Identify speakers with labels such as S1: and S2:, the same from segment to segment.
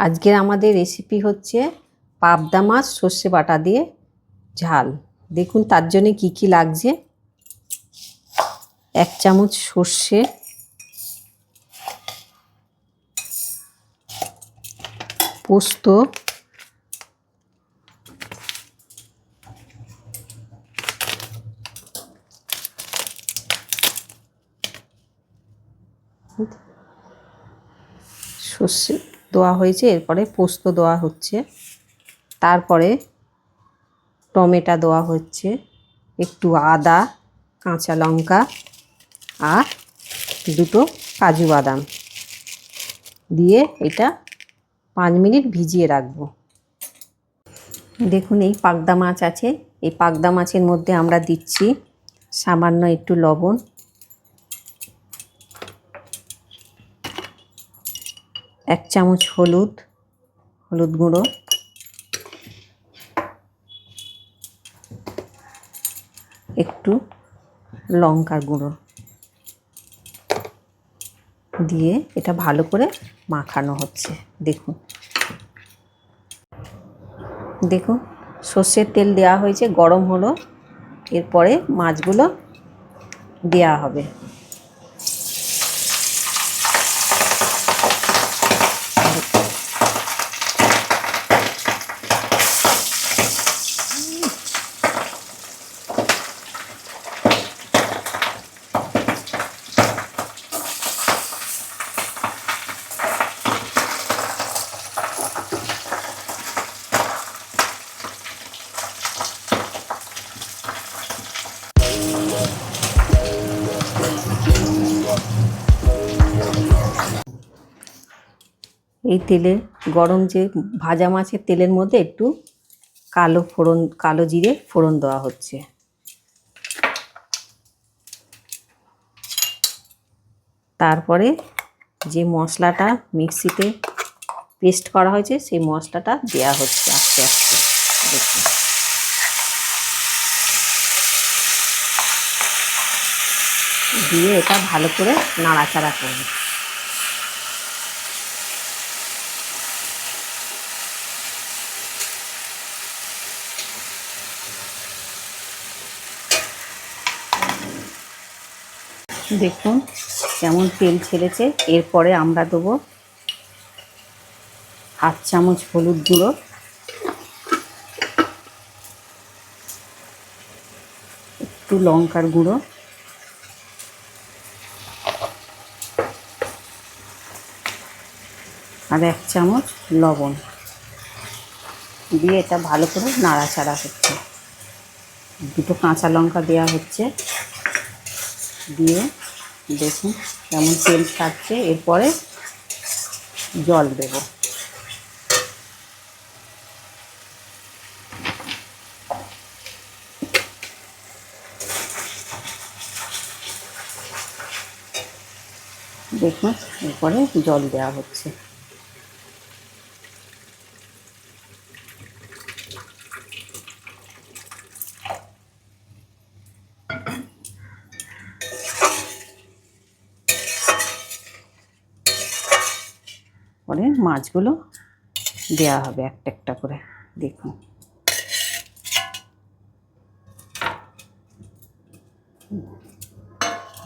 S1: আজকের আমাদের রেসিপি হচ্ছে পাবদা মাছ সর্ষে বাটা দিয়ে ঝাল। দেখুন তার জন্য কি কি লাগছে। 1 চামচ সর্ষে, পোস্ত, সর্ষে দেওয়া হয়েছে, এরপরে পোস্ত দেওয়া হচ্ছে, তারপরে টমেটো দেওয়া হচ্ছে, একটু আদা, কাঁচা লঙ্কা আর 2টো কাজু বাদাম দিয়ে এটা 5 মিনিট ভিজিয়ে রাখবো। দেখুন এই পাবদা মাছ আছে, এই পাবদা মাছের মধ্যে আমরা দিচ্ছি সামান্য একটু লবণ, এক চামচ হলুদ গুঁড়ো, একটু লঙ্কার গুঁড়ো দিয়ে এটা ভালো করে মাখানো হচ্ছে। দেখুন সর্ষের তেল দেওয়া হয়েছে, গরম হলো, এরপরে মাছগুলো দেওয়া হবে। এই তেলে গরম যে ভাজা মাছের তেলের মধ্যে একটু কালো জিরে ফোড়ন দেওয়া হচ্ছে। তারপরে যে মশলাটা মিক্সিতে পেস্ট করা হয়েছে সেই মশলাটা দেওয়া হচ্ছে আস্তে আস্তে। দেখুন দিয়ে এটা ভালো করে নাড়াচাড়া করবে। দেখুন কেমন তেল ছেড়েছে। এরপরে আমরা দেবো 1/2 চামচ হলুদ গুঁড়ো, একটু লঙ্কার গুঁড়ো, আর 1 চামচ লবণ দিয়ে এটা ভালো করে নাড়াচাড়া হচ্ছে। 2টো কাঁচা লঙ্কা দেওয়া হচ্ছে, দিয়ে দেখুন কেমন তেল ছাড়ছে। এরপরে জল দেব। দেখুন এরপরে জল দেওয়া হচ্ছে। পরে মাছগুলো দেওয়া হবে একটা একটা করে। দেখুন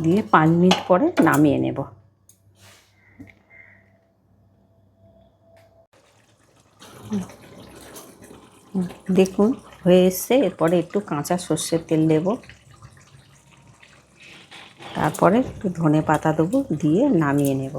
S1: দিয়ে 5 মিনিট পরে নামিয়ে নেব। দেখুন হয়ে এসছে। এরপরে একটু কাঁচা সর্ষের তেল দেব, তারপরে একটু ধনে পাতা দেবো, দিয়ে নামিয়ে নেব।